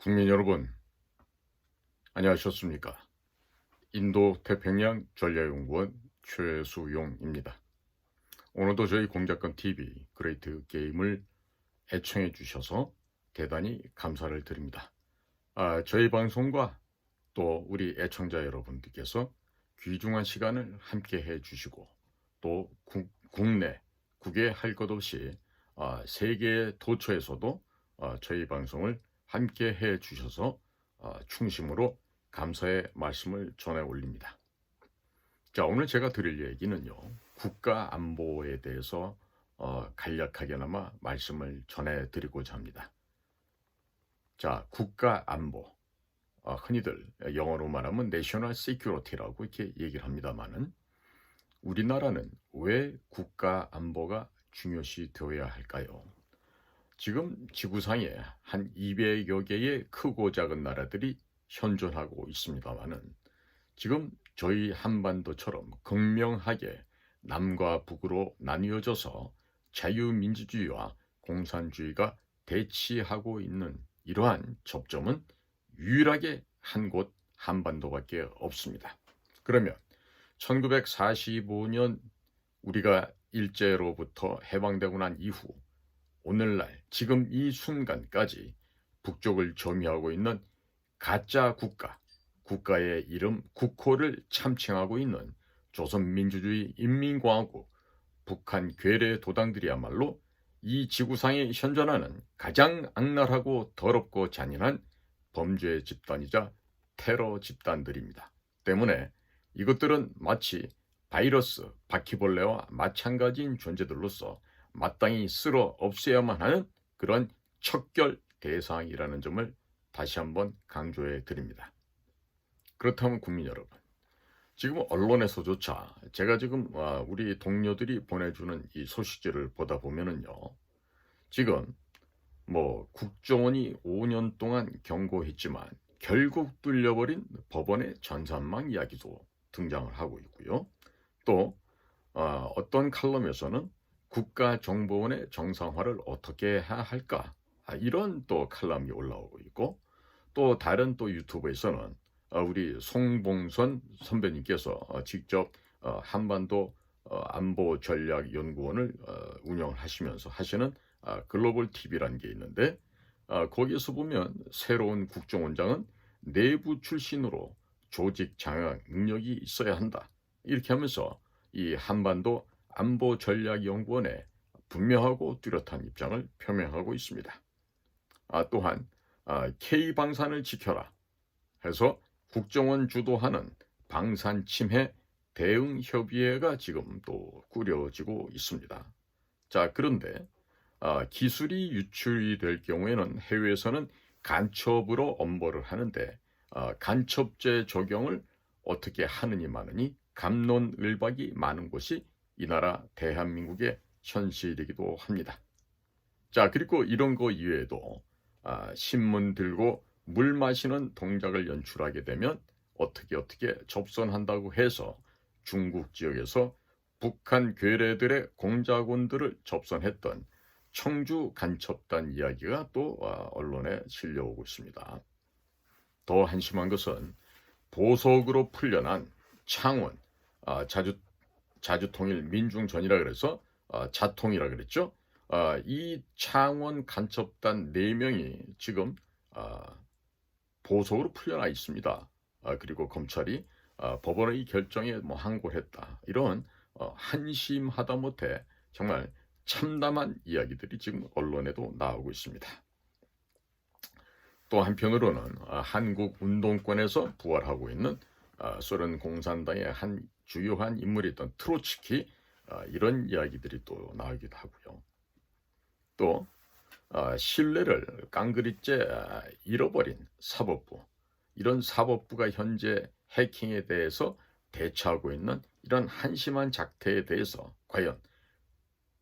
국민 여러분, 안녕하셨습니까? 인도 태평양 전략연구원 최수용입니다. 오늘도 저희 공작권 TV 그레이트 게임을 애청해 주셔서 대단히 감사를 드립니다. 저희 방송과 또 우리 애청자 여러분들께서 귀중한 시간을 함께 해 주시고 또 국내, 국외 할 것 없이 세계 도처에서도 저희 방송을 함께 해 주셔서 충심으로 감사의 말씀을 전해 올립니다. 자, 오늘 제가 드릴 얘기는요, 국가 안보에 대해서 간략하게나마 말씀을 전해 드리고자 합니다. 자, 국가 안보, 흔히들 영어로 말하면 내셔널 시큐리티라고 이렇게 얘기를 합니다만은, 우리나라는 왜 국가 안보가 중요시 되어야 할까요? 지금 지구상에 한 200여 개의 크고 작은 나라들이 현존하고 있습니다만은, 지금 저희 한반도처럼 극명하게 남과 북으로 나뉘어져서 자유민주주의와 공산주의가 대치하고 있는 이러한 접점은 유일하게 한 곳 한반도밖에 없습니다. 그러면 1945년 우리가 일제로부터 해방되고 난 이후 오늘날 지금 이 순간까지 북쪽을 점유하고 있는 가짜 국가의 이름 국호를 참칭하고 있는 조선민주주의 인민공화국 북한 괴뢰 도당들이야말로 이 지구상에 현존하는 가장 악랄하고 더럽고 잔인한 범죄 집단이자 테러 집단들입니다. 때문에 이것들은 마치 바이러스, 바퀴벌레와 마찬가지인 존재들로서 마땅히 쓸어 없애야만 하는 그런 척결 대상이라는 점을 다시 한번 강조해 드립니다. 그렇다면 국민 여러분, 지금 언론에서조차 제가 지금 우리 동료들이 보내주는 이 소식지를 보다 보면은요, 지금 국정원이 5년 동안 경고했지만 결국 뚫려버린 법원의 전산망 이야기도 등장을 하고 있고요. 또 어떤 칼럼에서는 국가정보원의 정상화를 어떻게 해야 할까, 이런 또 칼럼이 올라오고 있고, 또 다른 또 유튜브에서는 우리 송봉선 선배님께서 직접 한반도 안보전략연구원을 운영을 하시면서 하시는 글로벌 TV라는 게 있는데, 거기에서 보면 새로운 국정원장은 내부 출신으로 조직 장악 능력이 있어야 한다, 이렇게 하면서 이 한반도 안보전략연구원에 분명하고 뚜렷한 입장을 표명하고 있습니다. 또한 K방산을 지켜라 해서 국정원 주도하는 방산 침해 대응 협의회가 지금 또 꾸려지고 있습니다. 자, 그런데 기술이 유출이 될 경우에는 해외에서는 간첩으로 엄벌을 하는데, 간첩죄 적용을 어떻게 하느니 마느니 갑론을박이 많은 곳이 이 나라 대한민국의 현실이기도 합니다. 자, 그리고 이런 거 이외에도 신문 들고 물 마시는 동작을 연출하게 되면 어떻게 접선한다고 해서 중국 지역에서 북한 괴뢰들의 공작원들을 접선했던 청주 간첩단 이야기가 또 언론에 실려오고 있습니다. 더 한심한 것은 보석으로 풀려난 창원 자주통일 민중전이라 그래서 자통이라 그랬죠. 이 창원 간첩단 4명이 지금 보석으로 풀려나 있습니다. 그리고 검찰이 법원의 결정에 항고했다, 이런 한심하다 못해 정말 참담한 이야기들이 지금 언론에도 나오고 있습니다. 또 한편으로는 한국 운동권에서 부활하고 있는 소련 공산당의 한 주요한 인물이었던 트로츠키, 이런 이야기들이 또 나오기도 하고요. 또 신뢰를 깡그리째 잃어버린 사법부, 이런 사법부가 현재 해킹에 대해서 대처하고 있는 이런 한심한 작태에 대해서 과연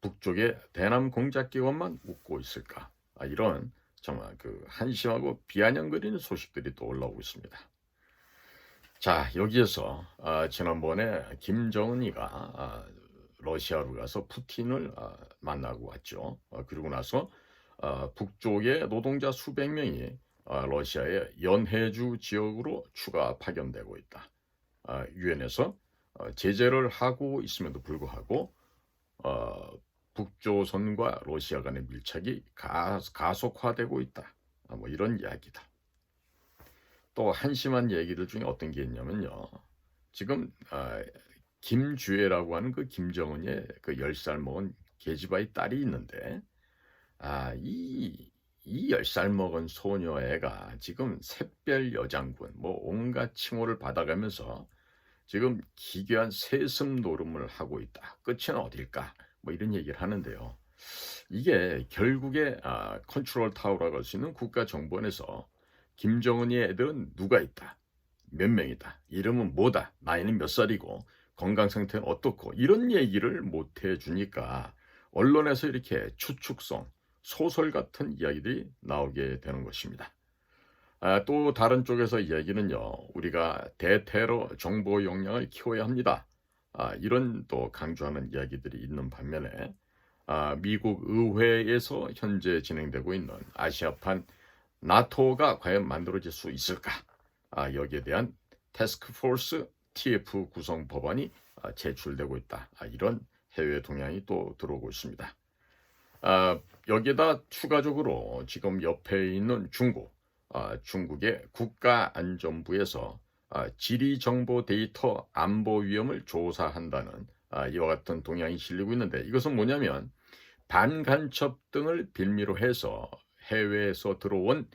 북쪽의 대남 공작기관만 웃고 있을까, 이런 정말 한심하고 비아냥거리는 소식들이 또 올라오고 있습니다. 자, 여기에서 지난번에 김정은이가 러시아로 가서 푸틴을 만나고 왔죠. 그리고 나서 북쪽의 노동자 수백 명이 러시아의 연해주 지역으로 추가 파견되고 있다. 유엔에서 제재를 하고 있음에도 불구하고 어, 북조선과 러시아 간의 밀착이 가속화되고 있다. 뭐 이런 이야기다. 또 한심한 얘기들 중에 어떤 게 있냐면요. 지금 김주애라고 하는 그 김정은의 그 10살 먹은 계집아의 딸이 있는데 이 10살 먹은 소녀애가 지금 샛별 여장군 뭐 온갖 칭호를 받아가면서 지금 기괴한 세습 노름을 하고 있다. 끝은 어딜까? 뭐 이런 얘기를 하는데요. 이게 결국에 컨트롤 타워라고 할 수 있는 국가정보원에서 김정은이 애들은 누가 있다, 몇 명이다, 이름은 뭐다, 나이는 몇 살이고 건강 상태는 어떻고 이런 얘기를 못 해주니까 언론에서 이렇게 추측성, 소설 같은 이야기들이 나오게 되는 것입니다. 또 다른 쪽에서 이야기는요, 우리가 대테러 정보 역량을 키워야 합니다. 이런 또 강조하는 이야기들이 있는 반면에 미국 의회에서 현재 진행되고 있는 아시아판 나토가 과연 만들어질 수 있을까? 여기에 대한 태스크포스 TF 구성 법안이 제출되고 있다. 이런 해외 동향이 또 들어오고 있습니다. 여기에다 추가적으로 지금 옆에 있는 중국의 국가안전부에서 지리정보 데이터 안보 위험을 조사한다는 이와 같은 동향이 실리고 있는데, 이것은 뭐냐면 반간첩 등을 빌미로 해서 해외에서 들어온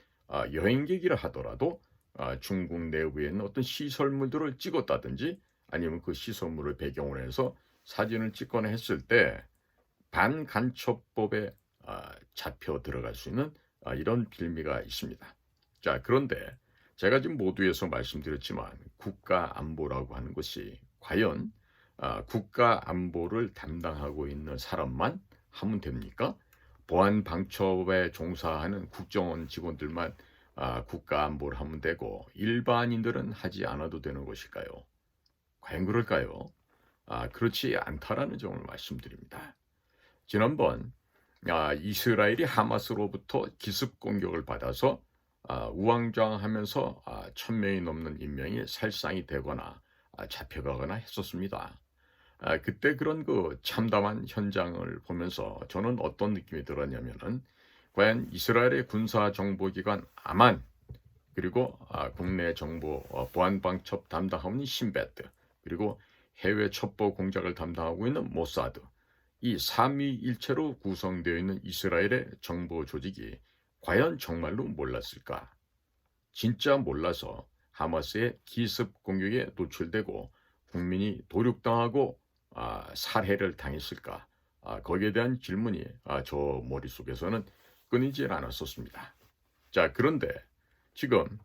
여행객이라 하더라도 중국 내부에 있는 어떤 시설물들을 찍었다든지 아니면 그 시설물을 배경으로 해서 사진을 찍거나 했을 때 반간첩법에 잡혀 들어갈 수 있는 이런 빌미가 있습니다. 자, 그런데 제가 지금 모두에서 말씀드렸지만 국가안보라고 하는 것이 과연 국가안보를 담당하고 있는 사람만 하면 됩니까? 보안방첩에 종사하는 국정원 직원들만 국가안보를 하면 되고 일반인들은 하지 않아도 되는 것일까요? 과연 그럴까요? 그렇지 않다라는 점을 말씀드립니다. 지난번 이스라엘이 하마스로부터 기습 공격을 받아서 우왕좌왕하면서 1000명이 넘는 인명이 살상이 되거나 잡혀가거나 했었습니다. 그때 그런 그 참담한 현장을 보면서 저는 어떤 느낌이 들었냐면은 과연 이스라엘의 군사 정보기관 아만, 그리고 국내 정보 보안방첩 담당하는 신베트, 그리고 해외 첩보 공작을 담당하고 있는 모사드, 이 삼위일체로 구성되어 있는 이스라엘의 정보 조직이 과연 정말로 몰랐을까? 진짜 몰라서 하마스의 기습 공격에 노출되고 국민이 도륙당하고 살해를 당했을까? 거기에 대한 질문이 저 머릿속에서는 끊이질 않았었습니다. 자, 그런데 지금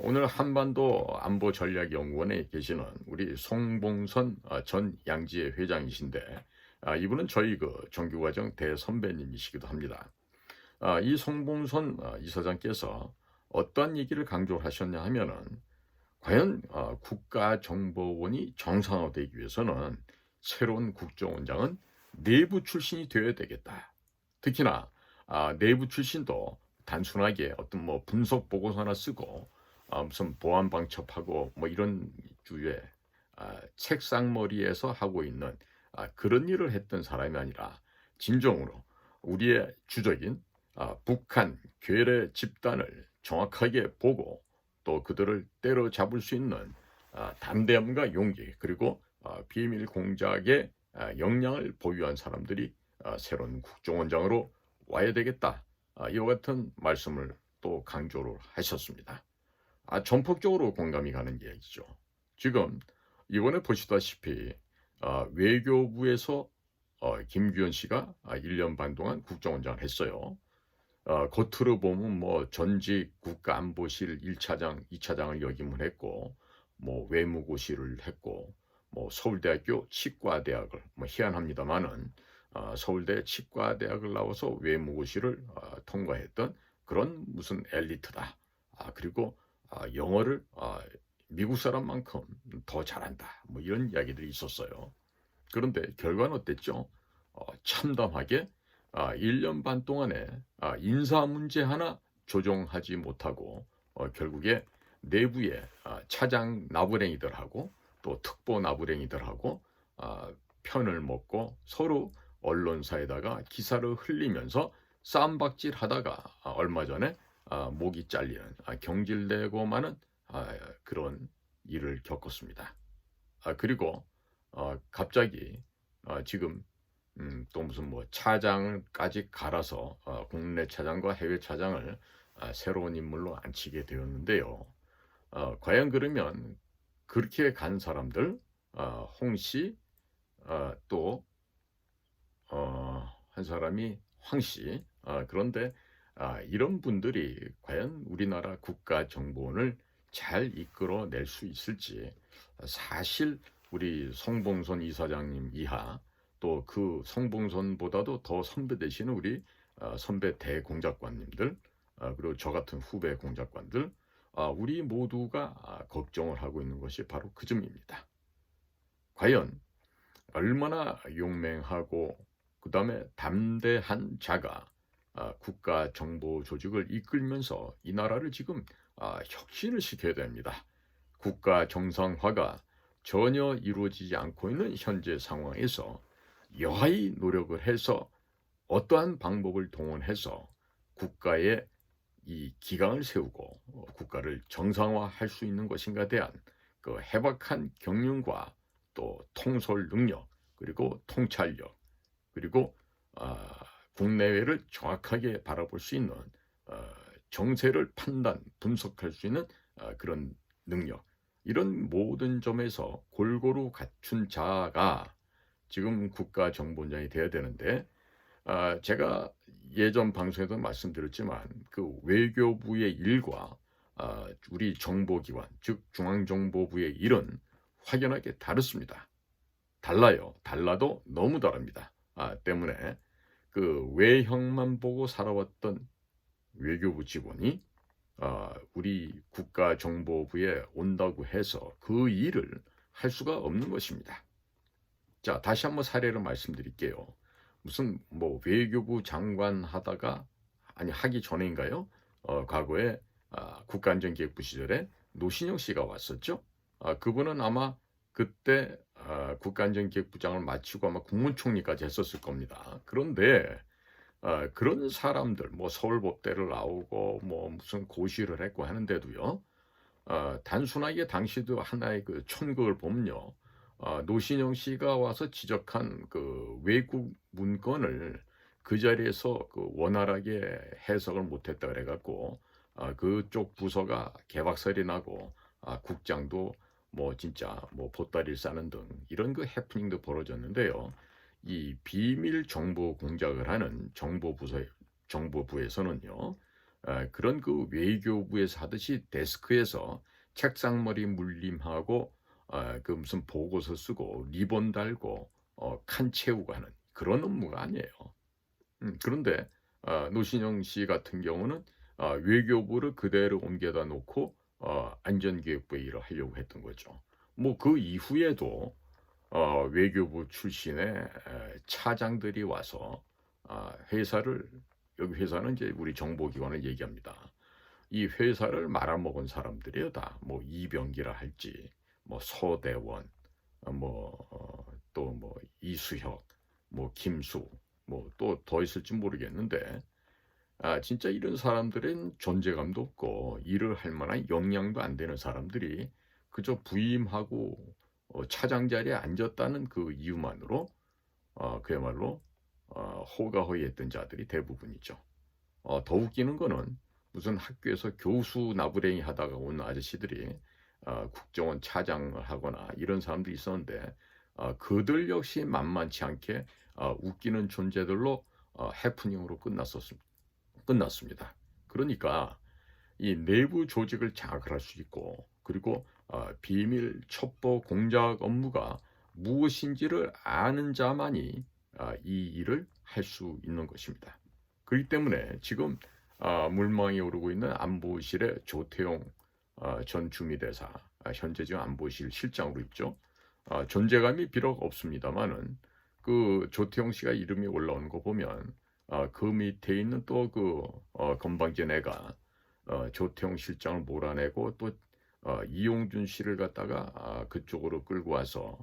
오늘 한반도 안보전략연구원에 계시는 우리 송봉선 전 양지회 회장이신데 이분은 저희 그 정규과정 대선배님이시기도 합니다. 이 송봉선 이사장께서 어떤 얘기를 강조하셨냐 하면은 과연 국가정보원이 정상화되기 위해서는 새로운 국정원장은 내부 출신이 되어야 되겠다. 특히나 내부 출신도 단순하게 어떤 뭐 분석 보고서나 쓰고 무슨 보안 방첩하고 뭐 이런 주의 책상머리에서 하고 있는 그런 일을 했던 사람이 아니라 진정으로 우리의 주적인 북한 괴뢰 집단을 정확하게 보고 또 그들을 때려잡을 수 있는 담대함과 용기, 그리고 비밀 공작의 역량을 보유한 사람들이 새로운 국정원장으로 와야 되겠다. 이와 같은 말씀을 또 강조를 하셨습니다. 전폭적으로 공감이 가는 이야기죠. 지금 이번에 보시다시피 외교부에서 김규현 씨가 1년 반 동안 국정원장을 했어요. 겉으로 보면 뭐 전직 국가안보실 1차장, 2차장을 역임을 했고, 뭐 외무고시를 했고, 뭐 서울대학교 치과대학을 뭐 희한합니다만은 서울대 치과대학을 나와서 외무고시를 통과했던 그런 무슨 엘리트다. 그리고 영어를 미국 사람만큼 더 잘한다. 뭐 이런 이야기들이 있었어요. 그런데 결과는 어땠죠? 참담하게 1년 반 동안에 인사 문제 하나 조정하지 못하고 결국에 내부에 차장 나부랭이들하고 또 특보 나부랭이들하고 편을 먹고 서로 언론사에다가 기사를 흘리면서 쌈박질하다가 얼마 전에 목이 잘리는 경질되고 마는 그런 일을 겪었습니다. 그리고 갑자기 지금 또 무슨 뭐 차장까지 갈아서 국내 차장과 해외 차장을 새로운 인물로 앉히게 되었는데요. 과연 그러면 그렇게 간 사람들, 홍씨, 또 한 사람이 황씨, 그런데 이런 분들이 과연 우리나라 국가정보원을 잘 이끌어낼 수 있을지, 사실 우리 성봉선 이사장님 이하 또 그 성봉선보다도 더 선배 되시는 우리 선배 대공작관님들, 그리고 저 같은 후배 공작관들, 우리 모두가 걱정을 하고 있는 것이 바로 그 점입니다. 과연 얼마나 용맹하고 그 다음에 담대한 자가 국가정보조직을 이끌면서 이 나라를 지금 혁신을 시켜야 됩니다. 국가 정상화가 전혀 이루어지지 않고 있는 현재 상황에서 여하이 노력을 해서 어떠한 방법을 동원해서 국가의 이 기강을 세우고 국가를 정상화할 수 있는 것인가에 대한 그 해박한 경륜과 또 통솔 능력, 그리고 통찰력, 그리고 국내외를 정확하게 바라볼 수 있는 정세를 판단, 분석할 수 있는 그런 능력, 이런 모든 점에서 골고루 갖춘 자가 지금 국가정보원장이 되어야 되는데, 제가 예전 방송에도 말씀드렸지만 그 외교부의 일과 우리 정보기관, 즉 중앙정보부의 일은 확연하게 다릅니다. 달라요. 달라도 너무 다릅니다. 때문에 그 외형만 보고 살아왔던 외교부 직원이 우리 국가정보부에 온다고 해서 그 일을 할 수가 없는 것입니다. 자, 다시 한번 사례를 말씀드릴게요. 무슨 뭐 외교부 장관 하기 전인가요? 과거에 국가안전기획부 시절에 노신영 씨가 왔었죠. 그분은 아마 그때 국가안전기획부장을 마치고 아마 국무총리까지 했었을 겁니다. 그런데 그런 사람들, 뭐 서울법대를 나오고 뭐 무슨 고시를 했고 하는데도요, 단순하게 당시도 하나의 그 천극을 보면요, 노신영 씨가 와서 지적한 그 외국 문건을 그 자리에서 그 원활하게 해석을 못했다 그래갖고 그쪽 부서가 개박살이 나고 국장도 뭐 진짜 뭐 보따리를 싸는 등 이런 그 해프닝도 벌어졌는데요. 이 비밀 정보 공작을 하는 정보부에서는요, 그런 그 외교부에서 하듯이 데스크에서 책상머리 물림하고 그 무슨 보고서 쓰고 리본 달고 칸 채우고 하는 그런 업무가 아니에요. 그런데 노신영 씨 같은 경우는 외교부를 그대로 옮겨다 놓고 안전기획부의 일을 하려고 했던 거죠. 뭐 그 이후에도 외교부 출신의 차장들이 와서 여기 회사는 이제 우리 정보기관을 얘기합니다. 이 회사를 말아먹은 사람들이요, 다. 뭐 이병기라 할지, 뭐 서대원, 또 뭐 이수혁, 뭐 김수, 뭐 또 더 있을지 모르겠는데, 진짜 이런 사람들은 존재감도 없고 일을 할 만한 역량도 안 되는 사람들이 그저 부임하고 차장 자리에 앉았다는 그 이유만으로 그야말로 호가호위했던 자들이 대부분이죠. 더 웃기는 거는 무슨 학교에서 교수 나부랭이 하다가 온 아저씨들이 국정원 차장을 하거나 이런 사람들이 있었는데 그들 역시 만만치 않게 웃기는 존재들로 해프닝으로 끝났습니다. 그러니까 이 내부 조직을 장악을 할 수 있고, 그리고 비밀 첩보 공작 업무가 무엇인지를 아는 자만이 이 일을 할 수 있는 것입니다. 그렇기 때문에 지금 물망에 오르고 있는 안보실의 조태용 전 주미대사, 현재 지금 안보실 실장으로 있죠. 존재감이 비록 없습니다만은 그 조태용 씨가 이름이 올라오는 거 보면 그 밑에 있는 또 그 건방진 애가 조태용 실장을 몰아내고 또 이용준 씨를 갖다가 그쪽으로 끌고 와서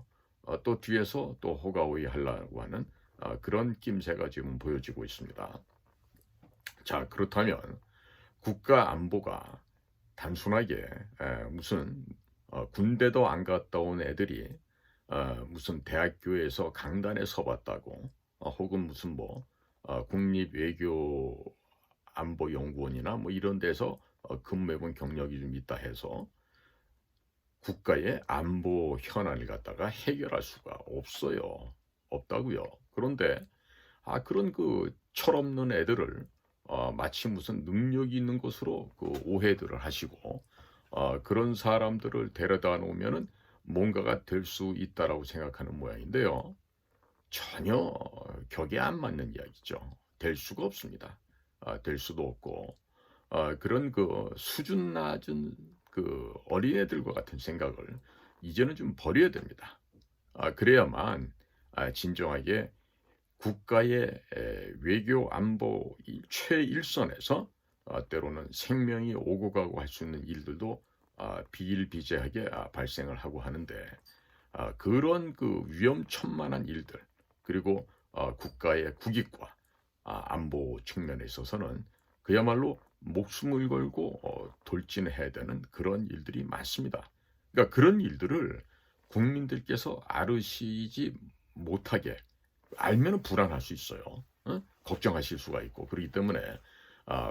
또 뒤에서 또 호가호위 하려고 하는 그런 낌새가 지금 보여지고 있습니다. 자, 그렇다면 국가 안보가 단순하게 무슨 군대도 안 갔다 온 애들이 무슨 대학교에서 강단에 서봤다고 혹은 무슨 뭐 국립외교안보연구원이나 뭐 이런 데서 근무해본 경력이 좀 있다 해서 국가의 안보 현안을 갖다가 해결할 수가 없어요. 없다고요. 그런데 그런 그 철없는 애들을 마치 무슨 능력이 있는 것으로 그 오해들을 하시고 그런 사람들을 데려다 놓으면은 뭔가가 될 수 있다라고 생각하는 모양인데요. 전혀 격에 안 맞는 이야기죠. 될 수가 없습니다. 될 수도 없고 그런 그 수준 낮은 그 어린애들과 같은 생각을 이제는 좀 버려야 됩니다. 그래야만 진정하게 국가의 외교 안보 최일선에서 때로는 생명이 오고 가고 할 수 있는 일들도 비일비재하게 발생을 하고 하는데 그런 그 위험천만한 일들 그리고 국가의 국익과 안보 측면에 있어서는 그야말로 목숨을 걸고 돌진해야 되는 그런 일들이 많습니다. 그러니까 그런 일들을 국민들께서 알으시지 못하게 알면 불안할 수 있어요. 걱정하실 수가 있고 그렇기 때문에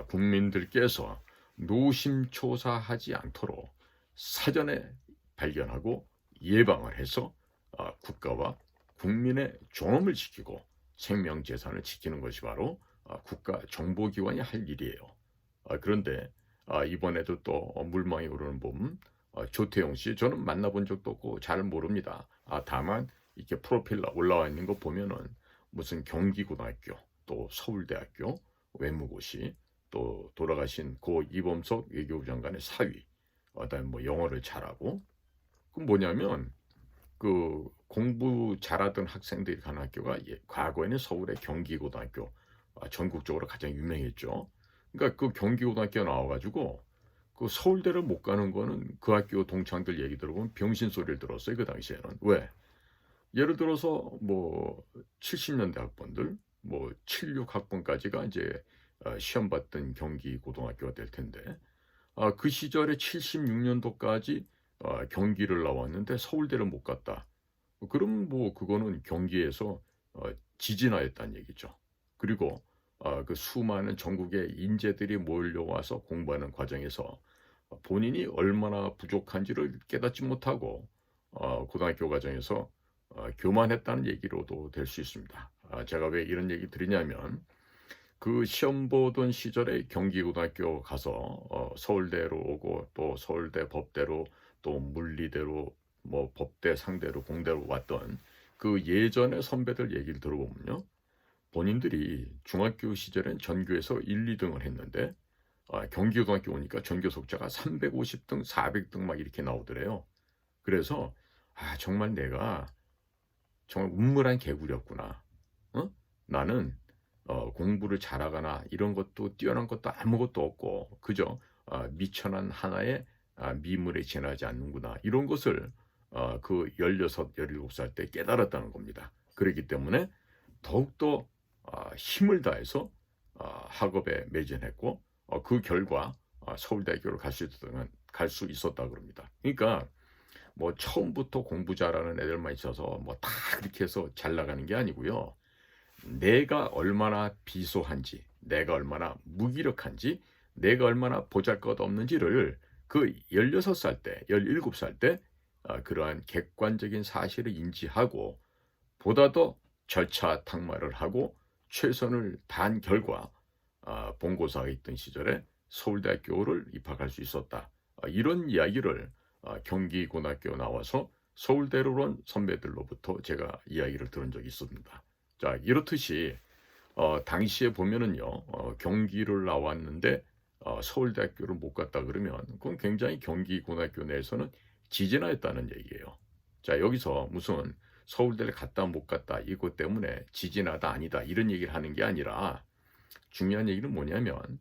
국민들께서 노심초사하지 않도록 사전에 발견하고 예방을 해서 국가와 국민의 존엄을 지키고 생명재산을 지키는 것이 바로 국가 정보기관이 할 일이에요. 그런데 이번에도 또 물망에 오르는 봄 조태용 씨 저는 만나본 적도 없고 잘 모릅니다. 다만 이렇게 프로필 올라와 있는 거 보면은 무슨 경기고등학교 또 서울대학교 외무고시 또 돌아가신 고 이범석 외교부 장관의 사위 그다음에 뭐 영어를 잘하고 그 뭐냐면 그 공부 잘하던 학생들이 가는 학교가 과거에는 서울의 경기고등학교 전국적으로 가장 유명했죠. 그러니까 그 경기고등학교 나와가지고 그 서울대를 못 가는 거는 그 학교 동창들 얘기 들어보면 병신 소리를 들었어요. 그 당시에는. 왜? 예를 들어서 뭐 70년대 학번들 뭐 76학번까지가 이제 시험 봤던 경기고등학교가 될 텐데 그 시절에 76년도까지 경기를 나왔는데 서울대를 못 갔다. 그럼 뭐 그거는 경기에서 지진하였다는 얘기죠. 그리고 그 수많은 전국의 인재들이 몰려와서 공부하는 과정에서 본인이 얼마나 부족한지를 깨닫지 못하고 고등학교 과정에서 교만했다는 얘기로도 될 수 있습니다. 제가 왜 이런 얘기 드리냐면 그 시험 보던 시절에 경기고등학교 가서 서울대로 오고 또 서울대 법대로 또 물리대로 뭐 법대 상대로 공대로 왔던 그 예전의 선배들 얘기를 들어보면요. 본인들이 중학교 시절엔 전교에서 1, 2등을 했는데 경기고등학교 오니까 전교 속자가 350등, 400등 막 이렇게 나오더래요. 그래서 정말 내가 정말 운물한 개구리였구나. 나는 공부를 잘하거나 이런 것도 뛰어난 것도 아무것도 없고 그저 미천한 하나의 미물에 지나지 않는구나. 이런 것을 그 16, 17살 때 깨달았다는 겁니다. 그렇기 때문에 더욱더 힘을 다해서 학업에 매진했고 그 결과 서울대학교를 갈 수 있었다 그럽니다. 그러니까 뭐 처음부터 공부 잘하는 애들만 있어서 뭐 다 그렇게 해서 잘 나가는 게 아니고요. 내가 얼마나 비소한지, 내가 얼마나 무기력한지, 내가 얼마나 보잘것없는지를 그 16살 때, 17살 때 그러한 객관적인 사실을 인지하고 보다 더 절차탁마를 하고 최선을 다한 결과 본고사가 있던 시절에 서울대학교를 입학할 수 있었다. 이런 이야기를 경기고등학교 나와서 서울대로 온 선배들로부터 제가 이야기를 들은 적이 있습니다. 자, 이렇듯이 당시에 보면은요 경기를 나왔는데 서울대학교를 못 갔다 그러면 그건 굉장히 경기고등학교 내에서는 지진하였다는 얘기예요. 자, 여기서 무슨 서울대를 갔다 못 갔다 이것 때문에 지진하다 아니다 이런 얘기를 하는 게 아니라 중요한 얘기는 뭐냐면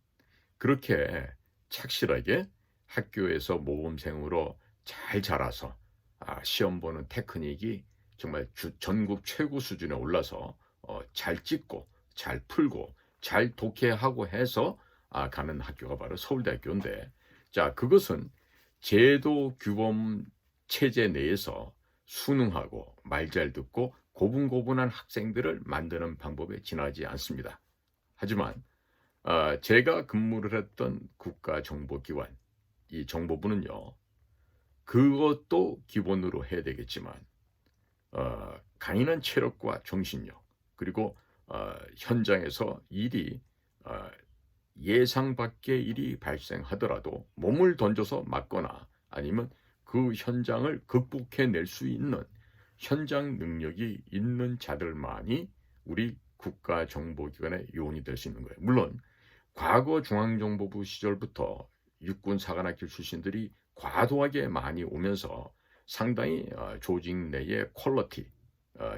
그렇게 착실하게 학교에서 모범생으로 잘 자라서 시험 보는 테크닉이 정말 전국 최고 수준에 올라서 잘 찍고 잘 풀고 잘 독해하고 해서 가는 학교가 바로 서울대학교인데, 자, 그것은 제도 규범 체제 내에서 순응하고 말 잘 듣고 고분고분한 학생들을 만드는 방법에 지나지 않습니다. 하지만 제가 근무를 했던 국가정보기관, 이 정보부는요, 그것도 기본으로 해야 되겠지만 강인한 체력과 정신력, 그리고 현장에서 일이 예상 밖의 일이 발생하더라도 몸을 던져서 막거나 아니면 그 현장을 극복해낼 수 있는 현장 능력이 있는 자들만이 우리 국가정보기관의 요원이 될 수 있는 거예요. 물론 과거 중앙정보부 시절부터 육군 사관학교 출신들이 과도하게 많이 오면서 상당히 조직 내의 퀄리티,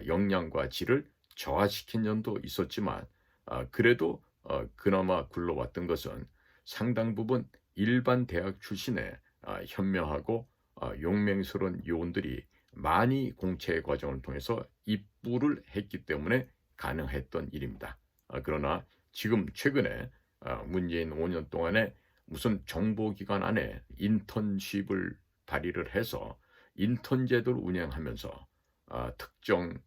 역량과 질을 저하시킨 점도 있었지만 그래도 그나마 굴러왔던 것은 상당 부분 일반 대학 출신의 현명하고 용맹스러운 요원들이 많이 공채 과정을 통해서 입부를 했기 때문에 가능했던 일입니다. 그러나 지금 최근에 문재인 5년 동안에 무슨 정보기관 안에 인턴십을 발의를 해서 인턴 제도를 운영하면서 특정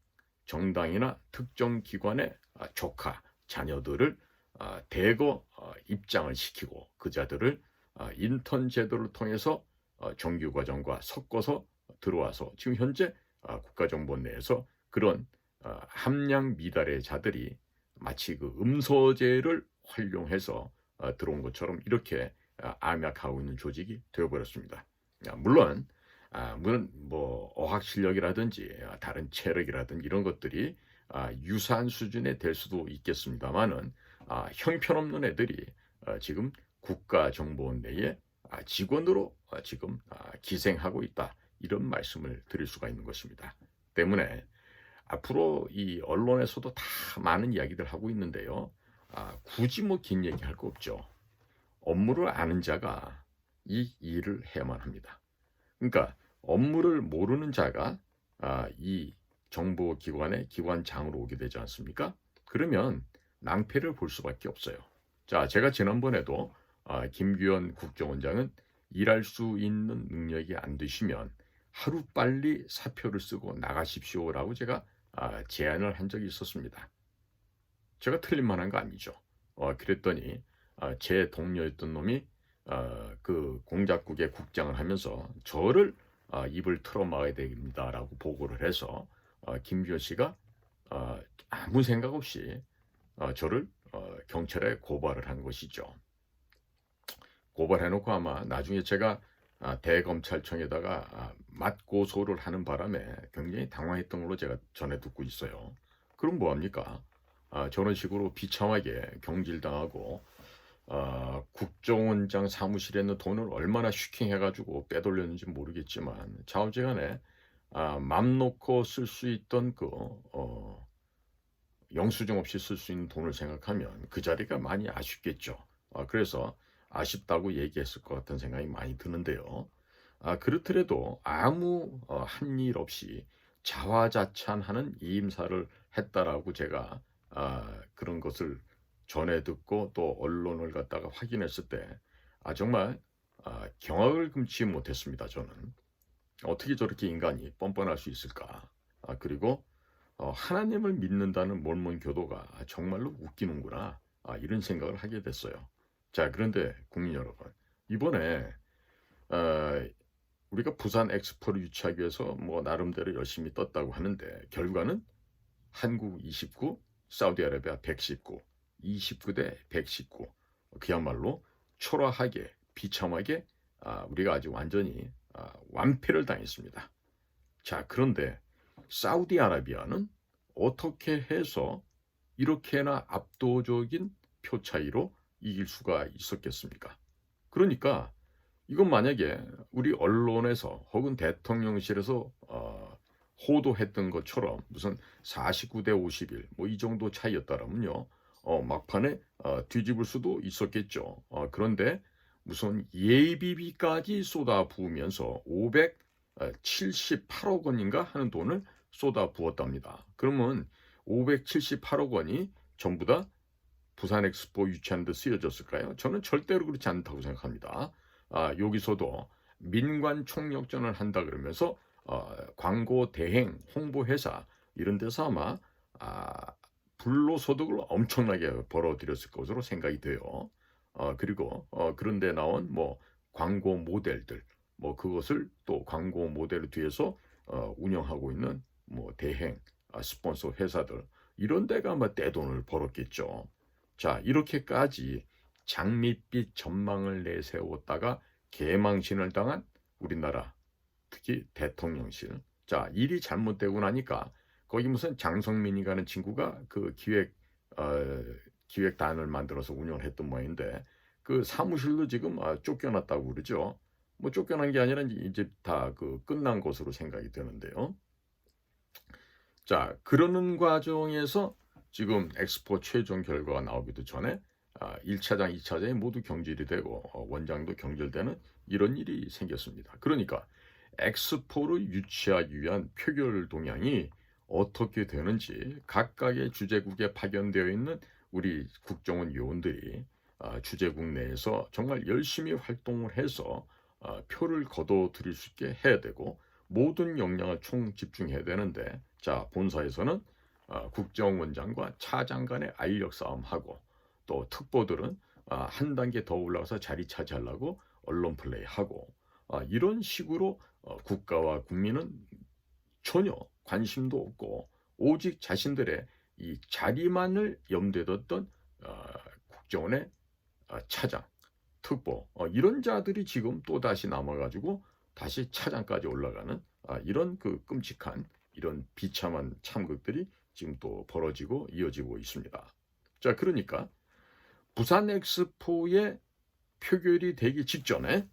정당이나 특정 기관의 조카, 자녀들을 대거 입장을 시키고 그 자들을 인턴 제도를 통해서 정규과정과 섞어서 들어와서 지금 현재 국가정보 내에서 그런 함량 미달의 자들이 마치 그 음서제를 활용해서 들어온 것처럼 이렇게 암약하고 있는 조직이 되어버렸습니다. 물론 뭐 어학 실력이라든지 다른 체력이라든지 이런 것들이 유사한 수준에 될 수도 있겠습니다만은 형편없는 애들이 지금 국가정보원 내에 직원으로 지금 기생하고 있다, 이런 말씀을 드릴 수가 있는 것입니다. 때문에 앞으로 이 언론에서도 다 많은 이야기들 하고 있는데요. 굳이 뭐 긴 얘기할 거 없죠. 업무를 아는 자가 이 일을 해야만 합니다. 그러니까 업무를 모르는 자가 이 정보기관의 기관장으로 오게 되지 않습니까? 그러면 낭패를 볼 수밖에 없어요. 자, 제가 지난번에도 김규현 국정원장은 일할 수 있는 능력이 안 되시면 하루빨리 사표를 쓰고 나가십시오라고 제가 제안을 한 적이 있었습니다. 제가 틀린 말한 거 아니죠. 그랬더니 제 동료였던 놈이 그 공작국의 국장을 하면서 저를 입을 틀어막아야 됩니다라고 보고를 해서 김규현 씨가 아무 생각 없이 저를 경찰에 고발을 한 것이죠. 고발해놓고 아마 나중에 제가 대검찰청에다가 맞고소를 하는 바람에 굉장히 당황했던 걸로 제가 전해 듣고 있어요. 그럼 뭐합니까? 저런 식으로 비참하게 경질당하고 국정원장 사무실에 있는 돈을 얼마나 슈킹해가지고 빼돌렸는지 모르겠지만 좌우지간에 맘 놓고 쓸 수 있던 그 영수증 없이 쓸 수 있는 돈을 생각하면 그 자리가 많이 아쉽겠죠. 그래서 아쉽다고 얘기했을 것 같은 생각이 많이 드는데요. 그렇더라도 아무 한 일 없이 자화자찬하는 이임사를 했다라고 제가 그런 것을 전해 듣고 또 언론을 갖다가 확인했을 때 정말 경악을 금치 못했습니다. 저는 어떻게 저렇게 인간이 뻔뻔할 수 있을까? 그리고 하나님을 믿는다는 몰몬 교도가 정말로 웃기는구나, 이런 생각을 하게 됐어요. 자, 그런데 국민 여러분, 이번에 우리가 부산 엑스포를 유치하기 위해서 뭐 나름대로 열심히 떴다고 하는데 결과는 한국 29, 사우디아라비아 119, 29대 119, 그야말로 초라하게 비참하게 우리가 아주 완전히 완패를 당했습니다. 자, 그런데 사우디아라비아는 어떻게 해서 이렇게나 압도적인 표 차이로 이길 수가 있었겠습니까? 그러니까 이건 만약에 우리 언론에서 혹은 대통령실에서 호도했던 것처럼 무슨 49대 51 뭐 이 정도 차이였다라면요, 막판에 뒤집을 수도 있었겠죠. 그런데 무슨 예비비까지 쏟아부으면서 578억 원인가 하는 돈을 쏟아부었답니다. 그러면 578억 원이 전부 다 부산 엑스포 유치하는 데 쓰여졌을까요? 저는 절대로 그렇지 않다고 생각합니다. 여기서도 민관 총력전을 한다 그러면서 광고 대행, 홍보 회사 이런 데서 아마 불로소득을 엄청나게 벌어들였을 것으로 생각이 돼요. 그리고 그런데 나온 뭐 광고 모델들, 뭐 그것을 또 광고 모델을 뒤에서 운영하고 있는 뭐 대행, 스폰서 회사들 이런 데가 아마 떼돈을 벌었겠죠. 자, 이렇게까지 장밋빛 전망을 내세웠다가 개망신을 당한 우리나라, 특히 대통령실. 자, 일이 잘못되고 나니까 거기 무슨 장성민이라는 친구가 그 기획단을 만들어서 운영을 했던 모양인데 그 사무실도 지금 쫓겨났다고 그러죠. 뭐 쫓겨난 게 아니라 이제 다 그 끝난 것으로 생각이 되는데요. 자, 그러는 과정에서 지금 엑스포 최종 결과가 나오기도 전에 1차장, 2차장이 모두 경질이 되고 원장도 경질되는 이런 일이 생겼습니다. 그러니까 엑스포를 유치하기 위한 표결 동향이 어떻게 되는지 각각의 주재국에 파견되어 있는 우리 국정원 요원들이 주재국 내에서 정말 열심히 활동을 해서 표를 거둬들일 수 있게 해야 되고 모든 역량을 총 집중해야 되는데 자, 본사에서는 국정원장과 차장 간의 알력 싸움하고 또 특보들은 한 단계 더 올라가서 자리 차지하려고 언론 플레이하고 이런 식으로 국가와 국민은 전혀 관심도 없고 오직 자신들의 이 자리만을 염두에 뒀던 국정원의 차장, 특보 이런 자들이 지금 또 다시 남아가지고 다시 차장까지 올라가는 이런 그 끔찍한 이런 비참한 참극들이 지금 또 벌어지고 이어지고 있습니다. 자, 그러니까 부산 엑스포의 표결이 되기 직전에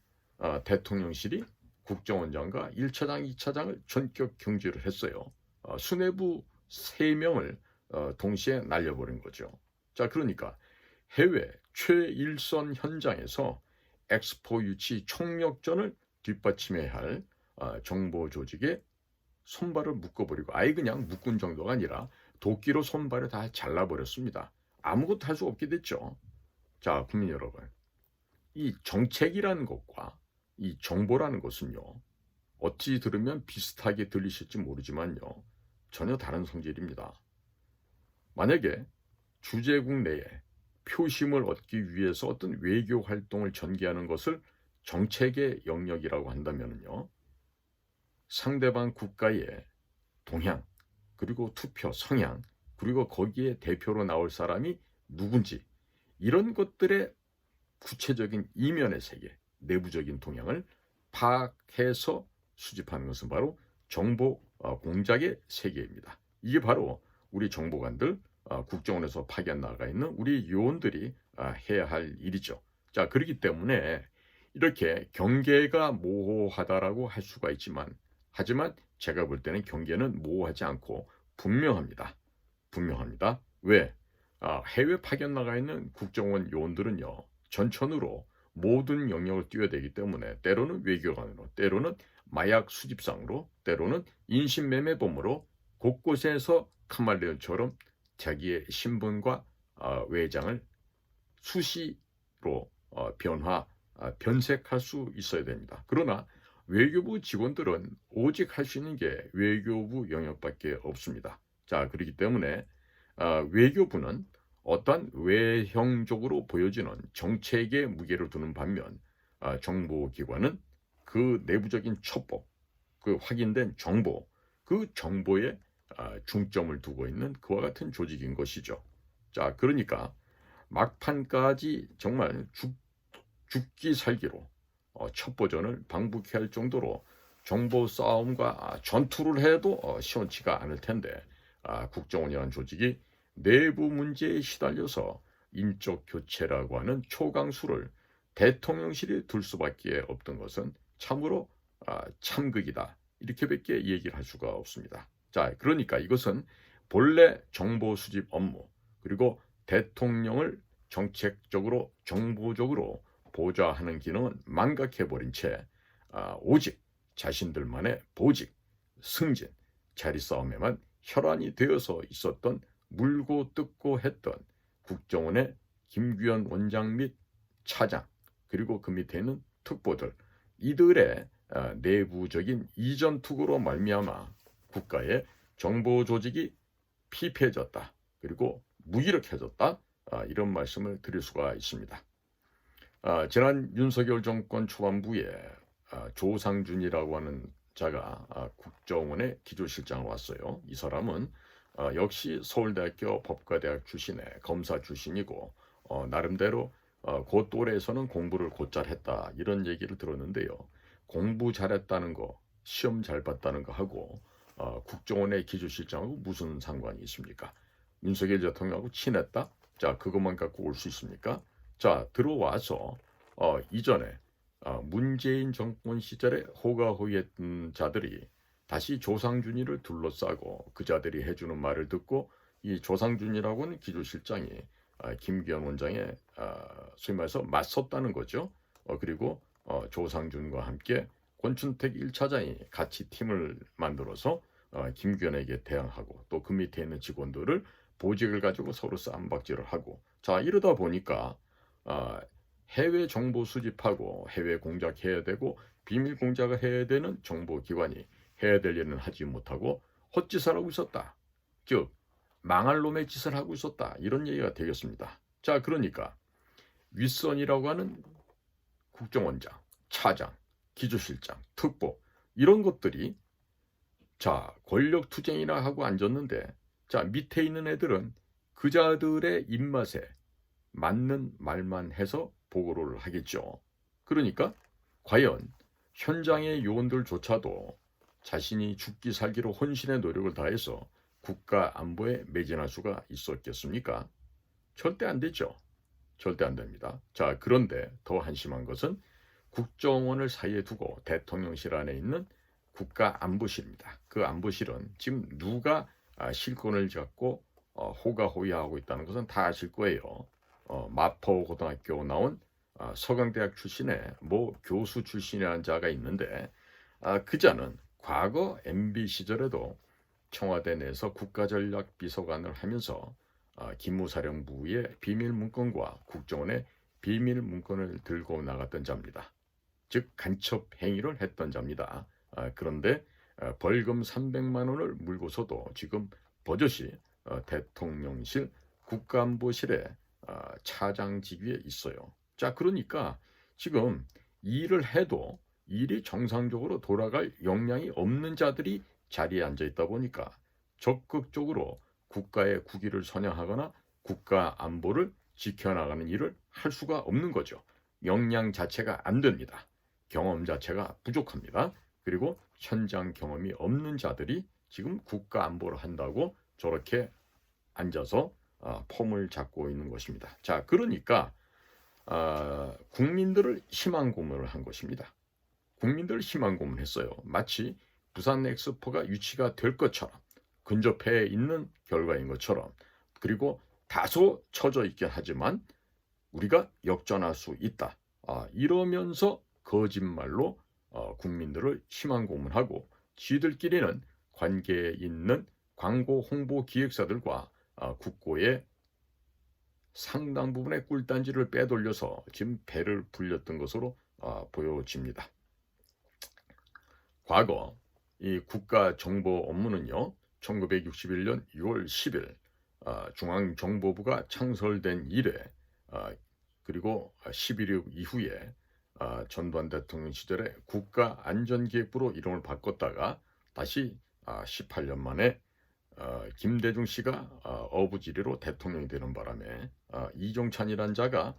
대통령실이 국정원장과 1차장, 2차장을 전격 경질을 했어요. 수뇌부 3명을 동시에 날려버린 거죠. 자, 그러니까 해외 최일선 현장에서 엑스포 유치 총력전을 뒷받침해야 할 정보 조직에 손발을 묶어버리고 아예 그냥 묶은 정도가 아니라 도끼로 손발을 다 잘라버렸습니다. 아무것도 할 수 없게 됐죠. 자, 국민 여러분. 이 정책이라는 것과 이 정보라는 것은요. 어찌 들으면 비슷하게 들리실지 모르지만요. 전혀 다른 성질입니다. 만약에 주재국 내에 표심을 얻기 위해서 어떤 외교 활동을 전개하는 것을 정책의 영역이라고 한다면요. 상대방 국가의 동향, 그리고 투표 성향, 그리고 거기에 대표로 나올 사람이 누군지 이런 것들의 구체적인 이면의 세계, 내부적인 동향을 파악해서 수집하는 것은 바로 정보 공작의 세계입니다. 이게 바로 우리 정보관들, 국정원에서 파견 나가 있는 우리 요원들이 해야 할 일이죠. 자, 그렇기 때문에 이렇게 경계가 모호하다라고 할 수가 있지만 하지만 제가 볼 때는 경계는 모호하지 않고 분명합니다. 분명합니다. 왜? 해외 파견 나가 있는 국정원 요원들은요. 전천후로 모든 영역을 뛰어대기 때문에 때로는 외교관으로, 때로는 마약 수집상으로, 때로는 인신매매범으로 곳곳에서 카말레온처럼 자기의 신분과 외장을 수시로 변색할 수 있어야 됩니다. 그러나 외교부 직원들은 오직 할 수 있는 게 외교부 영역밖에 없습니다. 자, 그렇기 때문에 외교부는 어떠한 외형적으로 보여지는 정책에 무게를 두는 반면 정보기관은 그 내부적인 첩보, 그 확인된 정보, 그 정보에 중점을 두고 있는 그와 같은 조직인 것이죠. 자, 그러니까 막판까지 정말 죽기 살기로 첩보전을 방북해 할 정도로 정보 싸움과 전투를 해도 시원치가 않을 텐데 국정원이라는 조직이 내부 문제에 시달려서 인적 교체라고 하는 초강수를 대통령실이 둘 수밖에 없던 것은 참으로 참극이다. 이렇게밖에 얘기를 할 수가 없습니다. 자, 그러니까 이것은 본래 정보 수집 업무 그리고 대통령을 정책적으로 정보적으로 보좌하는 기능은 망각해버린 채 오직 자신들만의 보직, 승진, 자리싸움에만 혈안이 되어서 있었던 물고 뜯고 했던 국정원의 김규현 원장 및 차장, 그리고 그 밑에 있는 특보들, 이들의 내부적인 이전 투구로 말미암아 국가의 정보 조직이 피폐해졌다, 그리고 무기력해졌다, 이런 말씀을 드릴 수가 있습니다. 지난 윤석열 정권 초반부에 조상준이라고 하는 자가 국정원의 기조실장을 왔어요. 이 사람은 역시 서울대학교 법과대학 출신의 검사 출신이고 나름대로 그 또래에서는 공부를 곧잘 했다, 이런 얘기를 들었는데요. 공부 잘했다는 거, 시험 잘 봤다는 거 하고 국정원의 기조실장하고 무슨 상관이 있습니까? 윤석열 대통령하고 친했다? 자, 그것만 갖고 올 수 있습니까? 자, 들어와서 이전에 문재인 정권 시절에 호가호위했던 자들이 다시 조상준이를 둘러싸고 그 자들이 해주는 말을 듣고 이 조상준이라고 하는 기조실장이 김규현 원장의 소위 말해서 맞섰다는 거죠. 그리고 조상준과 함께 권춘택 1차장이 같이 팀을 만들어서 김규현에게 대항하고 또 그 밑에 있는 직원들을 보직을 가지고 서로 쌈박질을 하고, 자, 이러다 보니까 해외 정보 수집하고 해외 공작해야 되고 비밀 공작을 해야 되는 정보기관이 해야 될 일은 하지 못하고 헛짓을 하고 있었다. 즉 망할 놈의 짓을 하고 있었다, 이런 얘기가 되겠습니다. 자, 그러니까 윗선이라고 하는 국정원장, 차장, 기조실장, 특보, 이런 것들이 자 권력 투쟁이나 하고 앉았는데, 자 밑에 있는 애들은 그 자들의 입맛에 맞는 말만 해서 보고를 하겠죠. 그러니까 과연 현장의 요원들조차도 자신이 죽기 살기로 혼신의 노력을 다해서 국가 안보에 매진할 수가 있었겠습니까? 절대 안 되죠. 절대 안 됩니다. 자, 그런데 더 한심한 것은 국정원을 사이에 두고 대통령실 안에 있는 국가안보실입니다. 그 안보실은 지금 누가 실권을 잡고 호가호위하고 있다는 것은 다 아실 거예요. 마포고등학교 나온 서강대학 출신의 모 교수 출신이라는 자가 있는데 그 자는 과거 MB 시절에도 청와대 내에서 국가전략비서관을 하면서 기무사령부의 비밀문건과 국정원의 비밀문건을 들고 나갔던 자입니다. 즉 간첩 행위를 했던 자입니다. 그런데 벌금 300만 원을 물고서도 지금 버젓이 대통령실 국가안보실에 차장 직위에 있어요. 자, 그러니까 지금 일을 해도 일이 정상적으로 돌아갈 역량이 없는 자들이 자리에 앉아 있다 보니까 적극적으로 국가의 국위를 선양하거나 국가 안보를 지켜나가는 일을 할 수가 없는 거죠. 역량 자체가 안 됩니다. 경험 자체가 부족합니다. 그리고 현장 경험이 없는 자들이 지금 국가 안보를 한다고 저렇게 앉아서 폼을 잡고 있는 것입니다. 자, 그러니까 국민들을 희망 고문을 한 것입니다. 국민들을 희망 고문했어요. 마치 부산 엑스포가 유치가 될 것처럼, 근접해 있는 결과인 것처럼, 그리고 다소 처져 있긴 하지만 우리가 역전할 수 있다, 이러면서 거짓말로 국민들을 희망 고문하고 지들끼리는 관계에 있는 광고 홍보 기획사들과 국고의 상당 부분의 꿀단지를 빼돌려서 지금 배를 불렸던 것으로 보여집니다. 과거 이 국가정보 업무는요, 1961년 6월 10일 중앙정보부가 창설된 이래 그리고 11.6 이후에 전두환 대통령 시절에 국가안전기획부로 이름을 바꿨다가 다시 18년 만에 김대중 씨가 어부지리로 대통령이 되는 바람에 이종찬이란 자가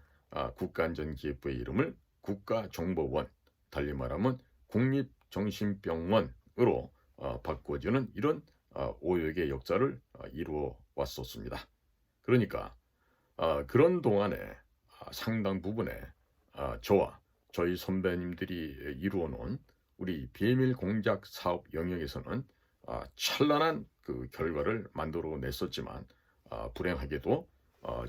국가안전기획부의 이름을 국가정보원, 달리 말하면 국립정신병원으로 바꿔주는 이런 오역의 역사를 이루어 왔었습니다. 그러니까 그런 동안에 상당 부분에 저와 저희 선배님들이 이루어놓은 우리 비밀 공작 사업 영역에서는 찬란한 그 결과를 만들어냈었지만 불행하게도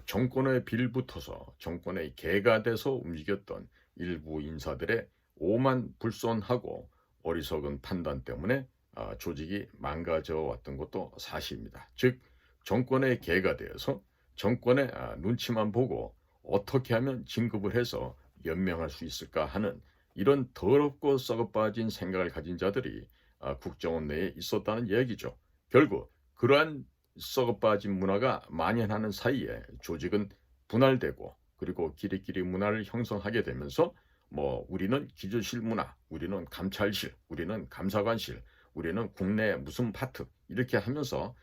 정권의 빌붙어서 정권의 개가 돼서 움직였던 일부 인사들의 오만불손하고 어리석은 판단 때문에 조직이 망가져 왔던 것도 사실입니다. 즉 정권의 개가 되어서 정권의 눈치만 보고 어떻게 하면 진급을 해서 연명할 수 있을까 하는 이런 더럽고 썩어빠진 생각을 가진 자들이 국정원 내에 있었다는 얘기죠. 결국 그러한 썩어빠진 문화가 만연하는 사이에 조직은 분할되고 그리고 끼리끼리 문화를 형성하게 되면서 우리는 기조실 문화, 우리는 감찰실, 우리는 감사관실, 우리는 국내 무슨 파트 이렇게 하면서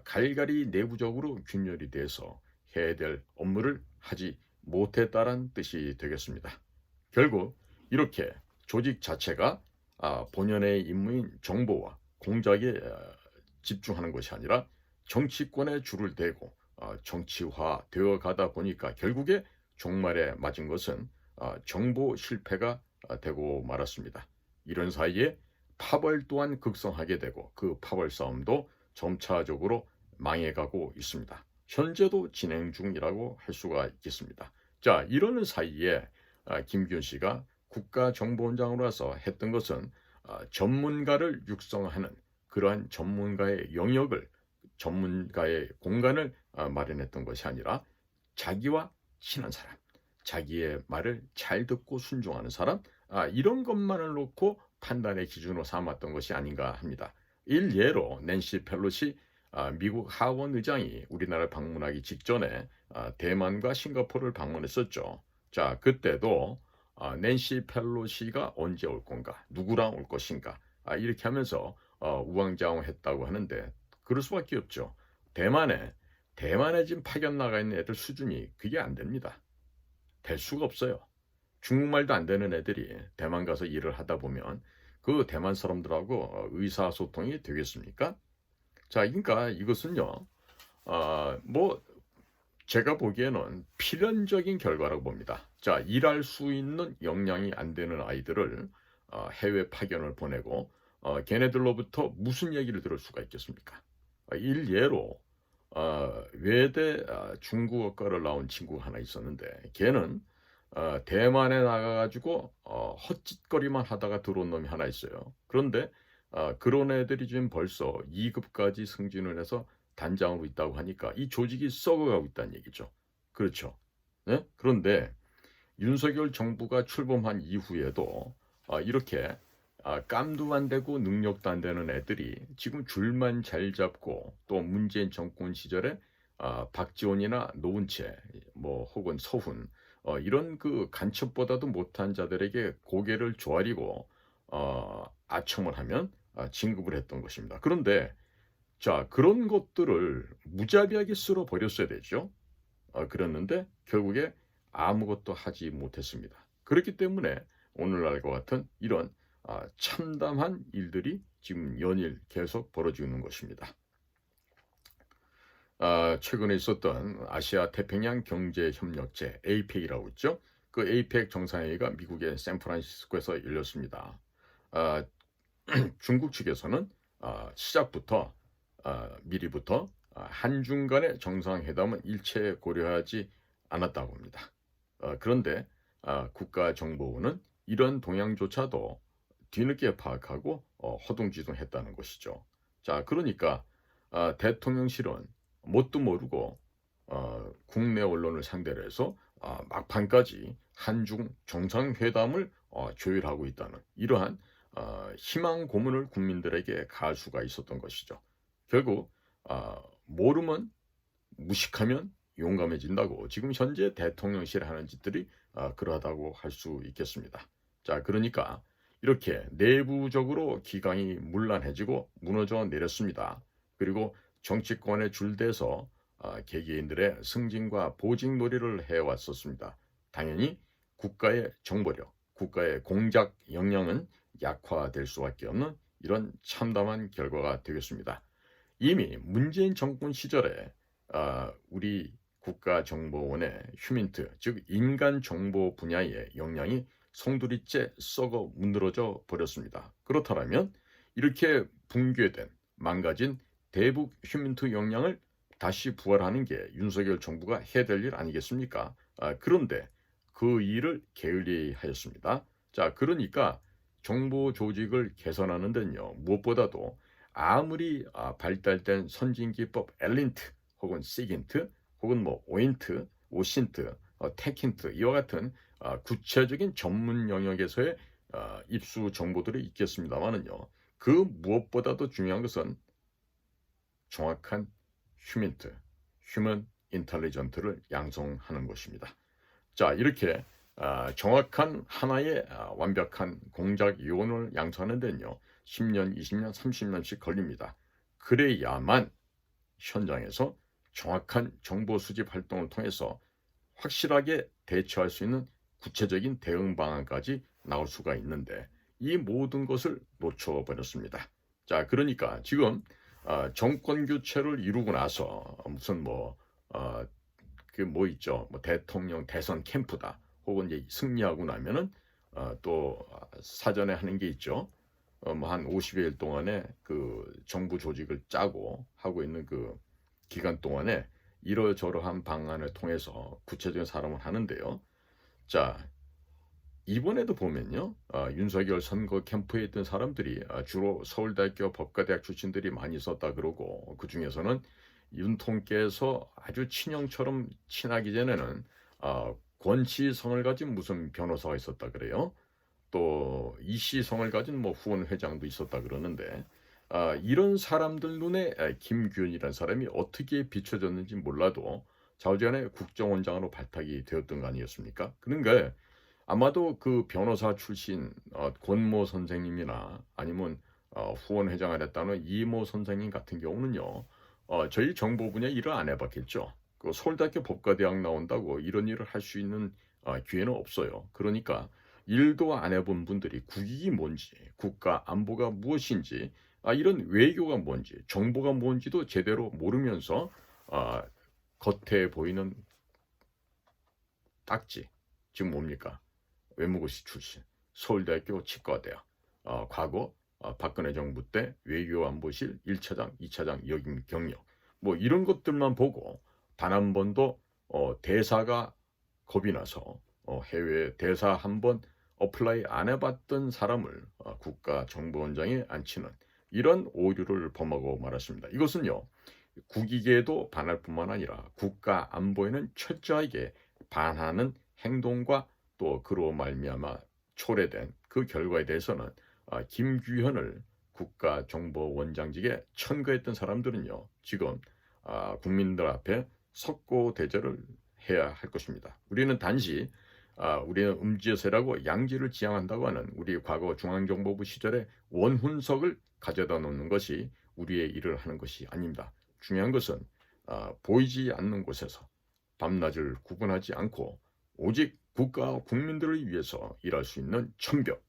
갈갈이 내부적으로 균열이 돼서 해야 될 업무를 하지 못했다는 뜻이 되겠습니다. 결국 이렇게 조직 자체가 본연의 임무인 정보와 공작에 집중하는 것이 아니라 정치권에 줄을 대고 정치화되어 가다 보니까 결국에 종말에 맞은 것은 정보 실패가 되고 말았습니다. 이런 사이에 파벌 또한 극성하게 되고 그 파벌 싸움도 점차적으로 망해가고 있습니다. 현재도 진행 중이라고 할 수가 있겠습니다. 자, 이러는 사이에 김기현 씨가 국가정보원장으로서 했던 것은 전문가를 육성하는 그러한 전문가의 영역을 전문가의 공간을 마련했던 것이 아니라 자기와 친한 사람, 자기의 말을 잘 듣고 순종하는 사람 이런 것만을 놓고 판단의 기준으로 삼았던 것이 아닌가 합니다. 일예로 낸시 펠로시 미국 하원 의장이 우리나라를 방문하기 직전에 대만과 싱가포르를 방문했었죠. 자, 그때도 낸시 펠로시가 언제 올 건가, 누구랑 올 것인가 이렇게 하면서 우왕좌왕했다고 하는데 그럴 수밖에 없죠. 대만에 지금 파견 나가 있는 애들 수준이 그게 안 됩니다. 될 수가 없어요. 중국말도 안 되는 애들이 대만 가서 일을 하다 보면 그 대만 사람들하고 의사소통이 되겠습니까? 자, 그러니까 이것은요, 제가 보기에는 필연적인 결과라고 봅니다. 자, 일할 수 있는 역량이 안 되는 아이들을 해외 파견을 보내고 걔네들로부터 무슨 얘기를 들을 수가 있겠습니까? 일예로 외대 중국어과를 나온 친구가 하나 있었는데 걔는 대만에 나가가지고 헛짓거리만 하다가 들어온 놈이 하나 있어요. 그런데 그런 애들이 지금 벌써 2급까지 승진을 해서 단장으로 있다고 하니까 이 조직이 썩어가고 있다는 얘기죠. 그렇죠. 네? 그런데 윤석열 정부가 출범한 이후에도 이렇게 깜도 안 되고 능력도 안 되는 애들이 지금 줄만 잘 잡고 또 문재인 정권 시절에 박지원이나 노은채 혹은 서훈 이런 그 간첩보다도 못한 자들에게 고개를 조아리고 아첨을 하면 진급을 했던 것입니다. 그런데 자, 그런 것들을 무자비하게 쓸어 버렸어야 되죠. 그랬는데 결국에 아무것도 하지 못했습니다. 그렇기 때문에 오늘날과 같은 이런 참담한 일들이 지금 연일 계속 벌어지고 있는 것입니다. 최근에 있었던 아시아 태평양 경제협력체 APEC이라고 있죠. 그 APEC 정상회의가 미국의 샌프란시스코에서 열렸습니다. 중국 측에서는 시작부터 미리부터 한중 간의 정상회담은 일체 고려하지 않았다고 합니다. 그런데 국가정보원은 이런 동향조차도 뒤늦게 파악하고 허둥지둥했다는 것이죠. 자, 그러니까 대통령실은 뭣도 모르고 국내 언론을 상대로 해서 막판까지 한중 정상회담을 조율하고 있다는 이러한 희망 고문을 국민들에게 가할 수가 있었던 것이죠. 결국 모르면 무식하면 용감해진다고 지금 현재 대통령실이 하는 짓들이 그러하다고 할 수 있겠습니다. 자, 그러니까 이렇게 내부적으로 기강이 문란해지고 무너져 내렸습니다. 그리고 정치권에 줄대서 개개인들의 승진과 보직놀이를 해왔었습니다. 당연히 국가의 정보력, 국가의 공작 역량은 약화될 수밖에 없는 이런 참담한 결과가 되겠습니다. 이미 문재인 정권 시절에 우리 국가정보원의 휴민트, 즉 인간정보 분야의 역량이 송두리째 썩어 문드러져 버렸습니다. 그렇다면 이렇게 붕괴된 망가진 대북 휴민트 역량을 다시 부활하는 게 윤석열 정부가 해야 될 일 아니겠습니까? 그런데 그 일을 게을리하였습니다. 자, 그러니까 정보 조직을 개선하는 데는요, 무엇보다도 아무리 발달된 선진기법 엘린트 혹은 시긴트 혹은 뭐 오인트, 오신트, 테킨트 이와 같은 구체적인 전문 영역에서의 입수 정보들이 있겠습니다만은요, 그 무엇보다도 중요한 것은 정확한 휴민트, 휴먼 인텔리전트를 양성하는 것입니다. 자, 이렇게 정확한 하나의 완벽한 공작 요원을 양성하는 데는요, 10년, 20년, 30년씩 걸립니다. 그래야만 현장에서 정확한 정보 수집 활동을 통해서 확실하게 대처할 수 있는 구체적인 대응 방안까지 나올 수가 있는데 이 모든 것을 놓쳐버렸습니다. 자, 그러니까 지금 정권 교체를 이루고 나서 무슨 그 뭐 있죠, 뭐 대통령 대선 캠프다, 혹은 이제 승리하고 나면은 또 사전에 하는 게 있죠. 뭐 한 50여일 동안에 그 정부 조직을 짜고 하고 있는 그 기간 동안에 이러저러한 방안을 통해서 구체적인 사람을 하는데요. 자, 이번에도 보면요, 윤석열 선거 캠프에 있던 사람들이 주로 서울대학교 법과대학 출신들이 많이 있었다 그러고, 그 중에서는 윤통께서 아주 친형처럼 친하기 전에는 권치성을 가진 무슨 변호사가 있었다 그래요. 또 이시성을 가진 뭐 후원 회장도 있었다 그러는데, 이런 사람들 눈에 김규현이라는 사람이 어떻게 비춰졌는지 몰라도 좌우지간에 국정원장으로 발탁이 되었던 거 아니었습니까? 그런가 아마도 그 변호사 출신 권모 선생님이나 아니면 후원 회장을 했다는 이모 선생님 같은 경우는요, 저희 정보 분야 일을 안 해봤겠죠. 그 서울대학교 법과대학 나온다고 이런 일을 할 수 있는 기회는 없어요. 그러니까 일도 안 해본 분들이 국익이 뭔지, 국가 안보가 무엇인지, 이런 외교가 뭔지, 정보가 뭔지도 제대로 모르면서 겉에 보이는 딱지, 지금 뭡니까? 외무고시 출신, 서울대학교 치과대학, 과거 박근혜 정부 때 외교안보실 1차장, 2차장 역임 경력, 뭐 이런 것들만 보고 단 한 번도 대사가 겁이 나서 해외 대사 한 번 어플라이 안 해봤던 사람을 국가정보원장에 앉히는 이런 오류를 범하고 말았습니다. 이것은요, 국익에도 반할 뿐만 아니라 국가 안보에는 철저하게 반하는 행동과 또 그로 말미암아 초래된 그 결과에 대해서는 김규현을 국가정보원장직에 천거했던 사람들은요, 지금 국민들 앞에 석고대죄를 해야 할 것입니다. 우리는 단지 우리는 음지여세라고 양지를 지향한다고 하는 우리 과거 중앙정보부 시절의 원훈석을 가져다 놓는 것이 우리의 일을 하는 것이 아닙니다. 중요한 것은 보이지 않는 곳에서 밤낮을 구분하지 않고 오직 국가와 국민들을 위해서 일할 수 있는 천벽,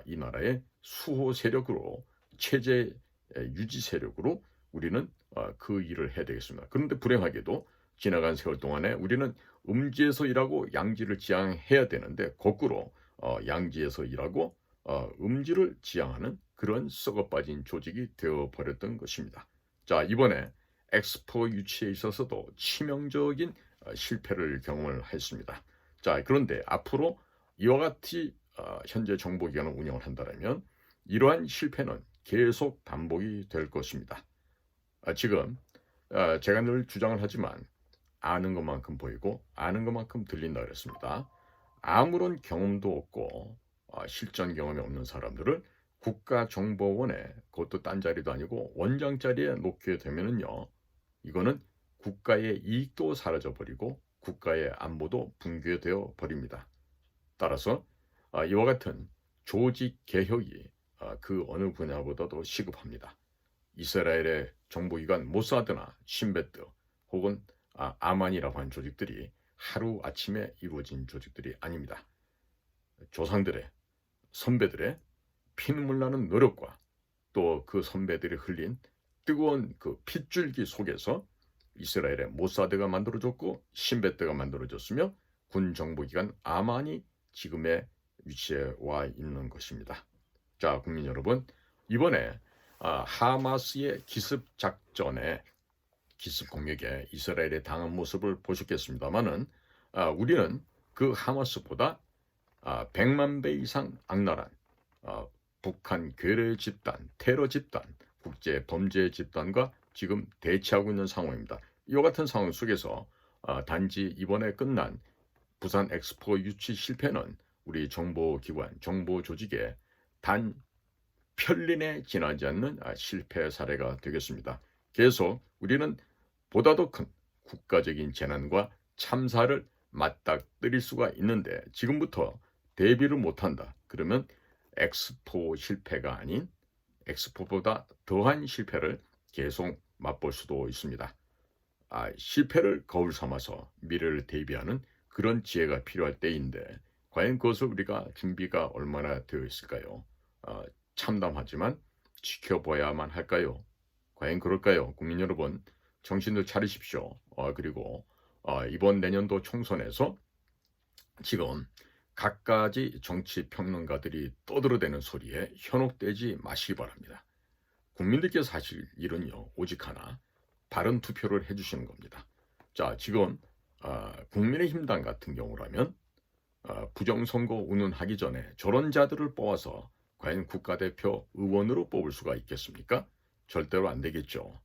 이 나라의 수호 세력으로, 체제 유지 세력으로 우리는 그 일을 해야 되겠습니다. 그런데 불행하게도 지나간 세월 동안에 우리는 음지에서 일하고 양지를 지향해야 되는데 거꾸로 양지에서 일하고 음지를 지향하는 그런 썩어빠진 조직이 되어버렸던 것입니다. 자, 이번에 엑스포 유치에 있어서도 치명적인 실패를 경험을 했습니다. 자, 그런데 앞으로 이와 같이 현재 정보기관을 운영을 한다면 이러한 실패는 계속 반복이 될 것입니다. 지금 제가 늘 주장을 하지만 아는 것만큼 보이고 아는 것만큼 들린다 그랬습니다. 아무런 경험도 없고 실전 경험이 없는 사람들을 국가정보원에, 그것도 딴 자리도 아니고 원장 자리에 놓게 되면은요, 이거는 국가의 이익도 사라져버리고 국가의 안보도 붕괴되어 버립니다. 따라서 이와 같은 조직 개혁이 그 어느 분야보다도 시급합니다. 이스라엘의 정보기관 모사드나 신베트 혹은 아만이라고 하는 조직들이 하루아침에 이루어진 조직들이 아닙니다. 조상들의, 선배들의 피눈물 나는 노력과 또 그 선배들이 흘린 뜨거운 그 핏줄기 속에서 이스라엘의 모사드가 만들어졌고 신베트가 만들어졌으며 군 정보기관 아만이 지금의 위치에 와 있는 것입니다. 자, 국민 여러분, 이번에 하마스의 기습 작전에 기습 공격에 이스라엘에 당한 모습을 보셨겠습니다만은 우리는 그 하마스보다 100만 배 이상 악랄한 북한 괴뢰 집단, 테러 집단, 국제 범죄 집단과 지금 대치하고 있는 상황입니다. 이와 같은 상황 속에서 단지 이번에 끝난 부산 엑스포 유치 실패는 우리 정보기관, 정보조직의 단 편린에 지나지 않는 실패 사례가 되겠습니다. 계속 우리는 보다도 큰 국가적인 재난과 참사를 맞닥뜨릴 수가 있는데 지금부터 대비를 못한다. 그러면 엑스포 실패가 아닌 엑스포보다 더한 실패를 계속 맛볼 수도 있습니다. 실패를 거울 삼아서 미래를 대비하는 그런 지혜가 필요할 때인데 과연 그것을 우리가 준비가 얼마나 되어 있을까요? 참담하지만 지켜봐야만 할까요? 과연 그럴까요? 국민 여러분, 정신을 차리십시오. 그리고 이번 내년도 총선에서 지금 갖가지 정치 평론가들이 떠들어대는 소리에 현혹되지 마시기 바랍니다. 국민들께서 하실 일은요, 오직 하나, 바른 투표를 해주시는 겁니다. 자, 지금 국민의힘당 같은 경우라면 부정선거 운운하기 전에 저런 자들을 뽑아서 과연 국가대표 의원으로 뽑을 수가 있겠습니까? 절대로 안 되겠죠.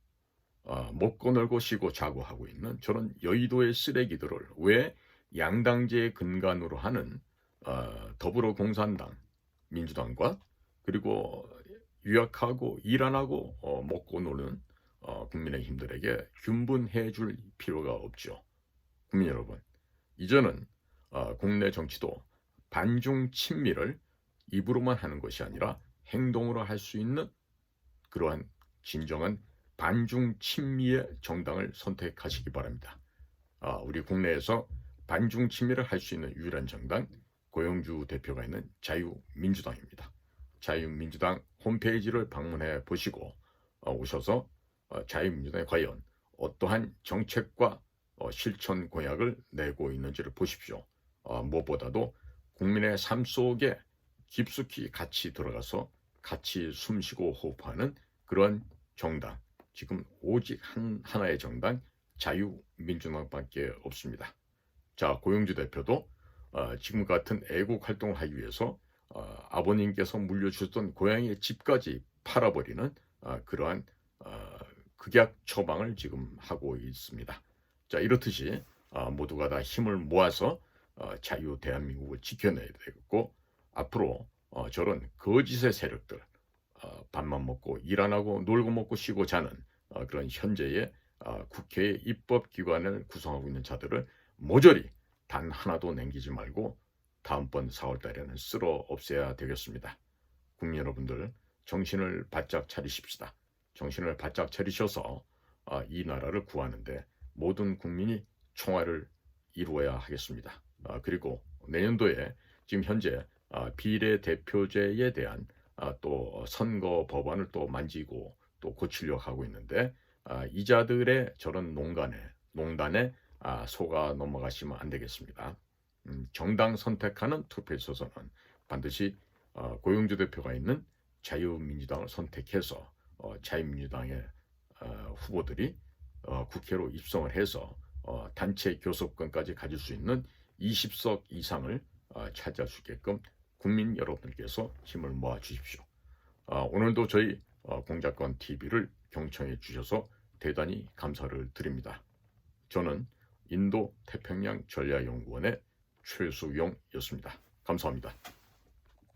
먹고 놀고 쉬고 자고 하고 있는 저런 여의도의 쓰레기들을 왜 양당제의 근간으로 하는 더불어공산당, 민주당과 그리고 유약하고 일 안 하고 먹고 노는 국민의힘들에게 균분해 줄 필요가 없죠. 국민 여러분, 이제는 국내 정치도 반중 친미를 입으로만 하는 것이 아니라 행동으로 할 수 있는 그러한 진정한 반중 친미의 정당을 선택하시기 바랍니다. 우리 국내에서 반중 친미를 할 수 있는 유일한 정당 고영주 대표가 있는 자유민주당입니다. 자유민주당 홈페이지를 방문해 보시고 오셔서 자유민주당이 과연 어떠한 정책과 실천 공약을 내고 있는지를 보십시오. 무엇보다도 국민의 삶 속에 깊숙이 같이 들어가서 같이 숨쉬고 호흡하는 그런 정당, 지금 오직 하나의 정당 자유민주당밖에 없습니다. 자, 고영주 대표도 지금 같은 애국 활동을 하기 위해서 아버님께서 물려주셨던 고향의 집까지 팔아버리는 그러한 극약 처방을 지금 하고 있습니다. 자, 이렇듯이 모두가 다 힘을 모아서 자유 대한민국을 지켜내야 되겠고 앞으로 저런 거짓의 세력들 밥만 먹고 일 안 하고 놀고 먹고 쉬고 자는 그런 현재의 국회의 입법기관을 구성하고 있는 자들을 모조리 단 하나도 남기지 말고 다음번 4월달에는 쓸어 없애야 되겠습니다. 국민 여러분들 정신을 바짝 차리십시다. 정신을 바짝 차리셔서 이 나라를 구하는데 모든 국민이 총알을 이루어야 하겠습니다. 그리고 내년도에 지금 현재 비례대표제에 대한 또 선거 법안을 또 만지고 또 고치려고 하고 있는데 이자들의 저런 농단에 속아 넘어가시면 안 되겠습니다. 정당 선택하는 투표에 있어서는 반드시 고영주 대표가 있는 자유민주당을 선택해서 자유민주당의 후보들이 국회로 입성을 해서 단체 교섭권까지 가질 수 있는 20석 이상을 차지할 수 있게끔 국민 여러분들께서 힘을 모아 주십시오. 오늘도 저희 공작권 TV를 경청해 주셔서 대단히 감사를 드립니다. 저는 인도 태평양 전략연구원의 최수용이었습니다. 감사합니다.